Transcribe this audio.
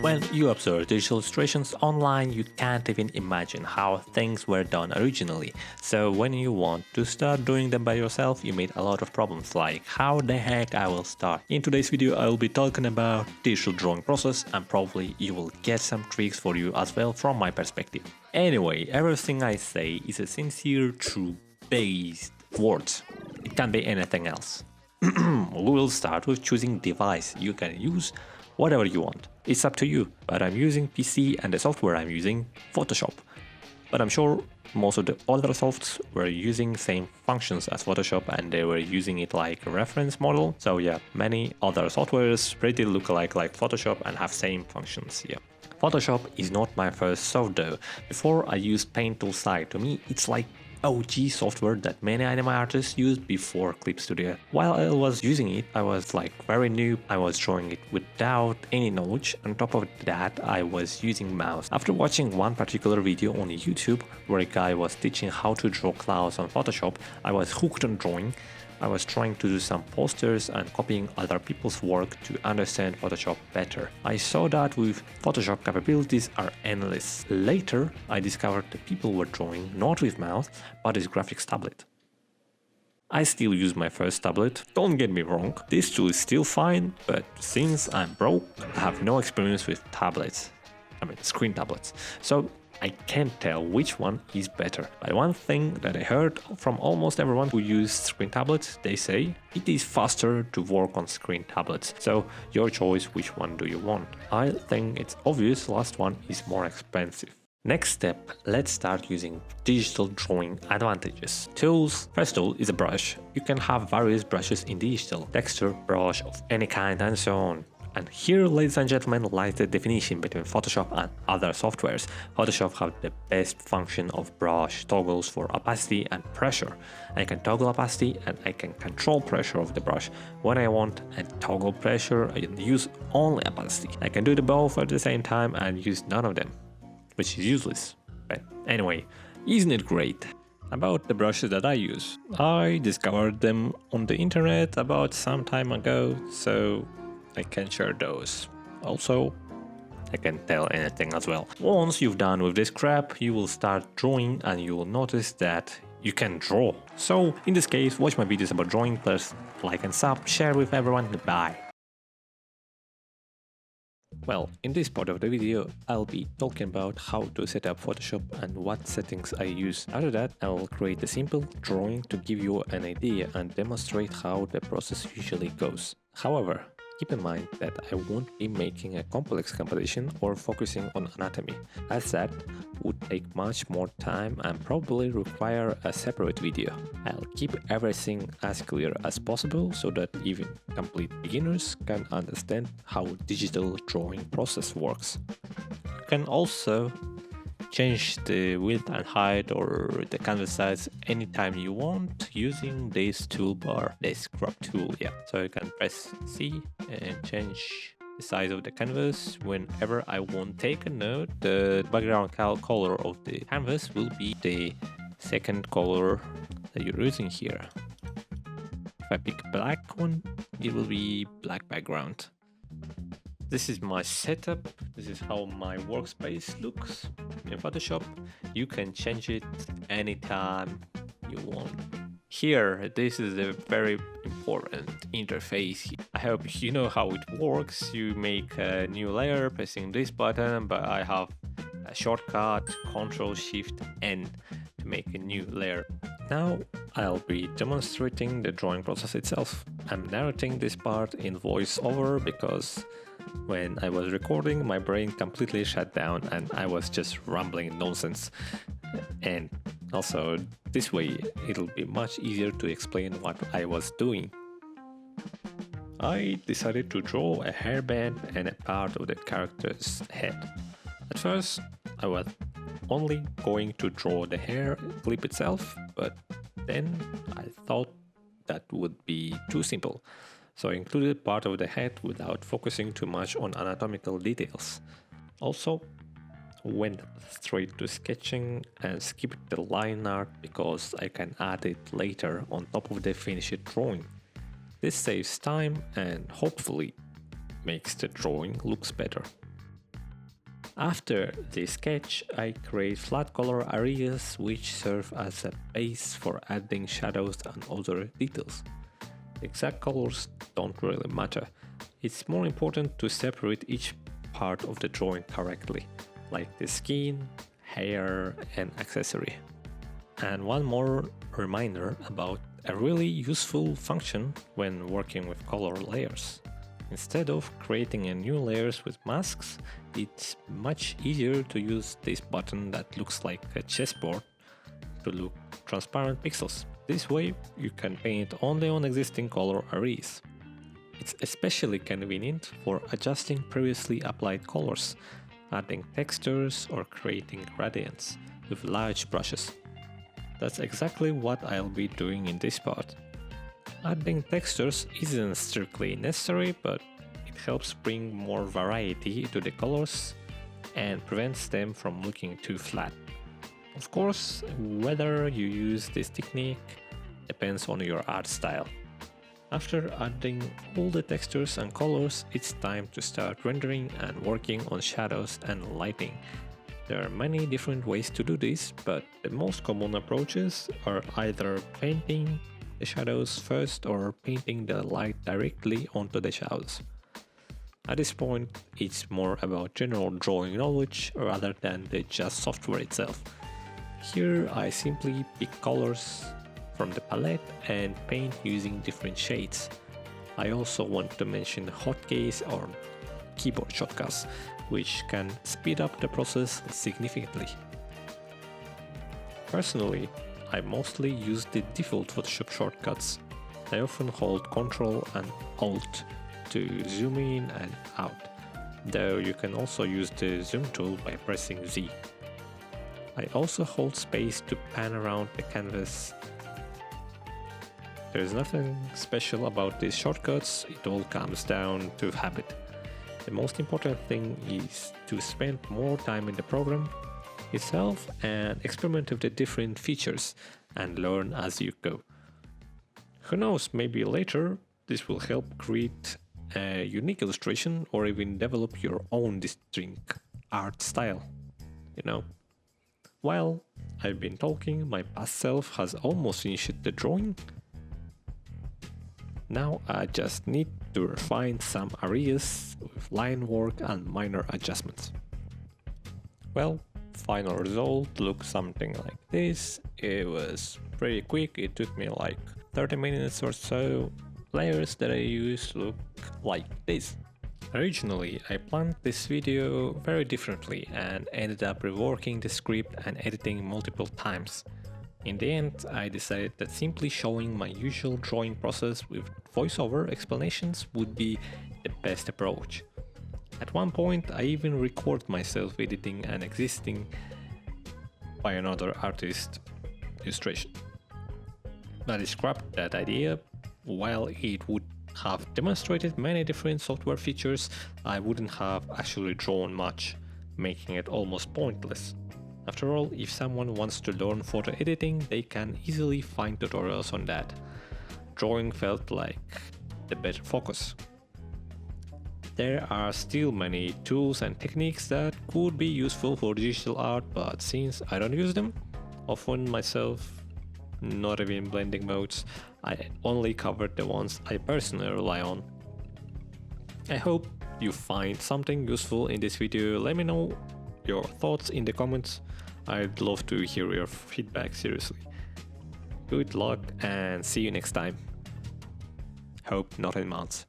When you observe digital illustrations online, you can't even imagine how things were done originally. So when you want to start doing them by yourself, you meet a lot of problems like how the heck I will start. In today's video, I will be talking about digital drawing process, and probably you will get some tricks for you as well from my perspective. Anyway, everything I say is a sincere, true, based words. It can be anything else. We will start with choosing device. You can use whatever you want. It's up to you, but I'm using PC and the software I'm using Photoshop. But I'm sure most of the other softs were using same functions as Photoshop and they were using it like a reference model. So yeah, many other softwares pretty look like Photoshop and have same functions, yeah. Photoshop is not my first soft though. Before I used Paint Tool Site. To me, it's like OG software that many anime artists used before Clip Studio. While I was using it, I was like very new. I was drawing it without any knowledge. On top of that, I was using mouse. After watching one particular video on YouTube where a guy was teaching how to draw clouds on Photoshop, I was hooked on drawing. I was trying to do some posters and copying other people's work to understand Photoshop better. I saw that with Photoshop capabilities are endless. Later, I discovered that people were drawing not with mouse, but with graphics tablet. I still use my first tablet, don't get me wrong, this tool is still fine, but since I'm broke, I have no experience with tablets. Screen tablets. So I can't tell which one is better. But one thing that I heard from almost everyone who used screen tablets, they say it is faster to work on screen tablets. So your choice, which one do you want? I think it's obvious last one is more expensive. Next step, let's start using digital drawing advantages. Tools. First tool is a brush. You can have various brushes in digital, texture, brush of any kind and so on. And here, ladies and gentlemen, lies the definition between Photoshop and other softwares. Photoshop have the best function of brush toggles for opacity and pressure. I can toggle opacity and I can control pressure of the brush. When I want a toggle pressure, I can use only opacity. I can do the both at the same time and use none of them, which is useless. But anyway, isn't it great? About the brushes that I use. I discovered them on the internet about some time ago, so I can share those. Also, I can tell anything as well. Once you've done with this crap, you will start drawing and you will notice that you can draw. So in this case, watch my videos about drawing, plus like and sub, share with everyone, bye. Well, in this part of the video, I'll be talking about how to set up Photoshop and what settings I use. After that, I will create a simple drawing to give you an idea and demonstrate how the process usually goes. However, keep in mind that I won't be making a complex composition or focusing on anatomy, as that would take much more time and probably require a separate video. I'll keep everything as clear as possible so that even complete beginners can understand how digital drawing process works. You can also change the width and height or the canvas size anytime you want using this toolbar, this crop tool, yeah. So you can press C and change the size of the canvas whenever I want. Take a note, the background color of the canvas will be the second color that you're using here. If I pick black one, it will be black background. This is my setup. This is how my workspace looks in Photoshop. You can change it anytime you want. Here, this is a very important interface. I hope you know how it works. You make a new layer pressing this button, but I have a shortcut, Ctrl-Shift-N to make a new layer. Now I'll be demonstrating the drawing process itself. I'm narrating this part in voiceover because when I was recording, my brain completely shut down and I was just rambling nonsense. And also, this way, it'll be much easier to explain what I was doing. I decided to draw a hairband and a part of the character's head. At first, I was only going to draw the hair clip itself, but then I thought that would be too simple. So I included part of the head without focusing too much on anatomical details. Also, went straight to sketching and skipped the line art because I can add it later on top of the finished drawing. This saves time and hopefully makes the drawing looks better. After the sketch, I create flat color areas which serve as a base for adding shadows and other details. Exact colors don't really matter. It's more important to separate each part of the drawing correctly, like the skin, hair, and accessory. And one more reminder about a really useful function when working with color layers. Instead of creating a new layers with masks, it's much easier to use this button that looks like a chessboard to look transparent pixels. This way you can paint only on existing color arrays. It's especially convenient for adjusting previously applied colors, adding textures or creating gradients with large brushes. That's exactly what I'll be doing in this part. Adding textures isn't strictly necessary, but it helps bring more variety to the colors and prevents them from looking too flat. Of course, whether you use this technique depends on your art style. After adding all the textures and colors, it's time to start rendering and working on shadows and lighting. There are many different ways to do this, but the most common approaches are either painting the shadows first or painting the light directly onto the shadows. At this point, it's more about general drawing knowledge rather than the just software itself. Here I simply pick colors from the palette and paint using different shades. I also want to mention hotkeys or keyboard shortcuts, which can speed up the process significantly. Personally, I mostly use the default Photoshop shortcuts. I often hold Ctrl and Alt to zoom in and out, though you can also use the zoom tool by pressing Z. I also hold space to pan around the canvas. There is nothing special about these shortcuts, it all comes down to habit. The most important thing is to spend more time in the program itself and experiment with the different features and learn as you go. Who knows, maybe later this will help create a unique illustration or even develop your own distinct art style, you know. While I've been talking, my past self has almost finished the drawing. Now I just need to refine some areas with line work and minor adjustments. Well, final result looks something like this. It was pretty quick, it took me like 30 minutes or so. Layers that I used look like this. Originally, I planned this video very differently and ended up reworking the script and editing multiple times. In the end, I decided that simply showing my usual drawing process with voiceover explanations would be the best approach. At one point, I even recorded myself editing an existing by another artist illustration. But I scrapped that idea. While it would have demonstrated many different software features, I wouldn't have actually drawn much, making it almost pointless. After all, if someone wants to learn photo editing, they can easily find tutorials on that. Drawing felt like the better focus. There are still many tools and techniques that could be useful for digital art, but since I don't use them often myself, not even blending modes, I only covered the ones I personally rely on. I hope you find something useful in this video. Let me know your thoughts in the comments. I'd love to hear your feedback, seriously. Good luck and see you next time. Hope not in months.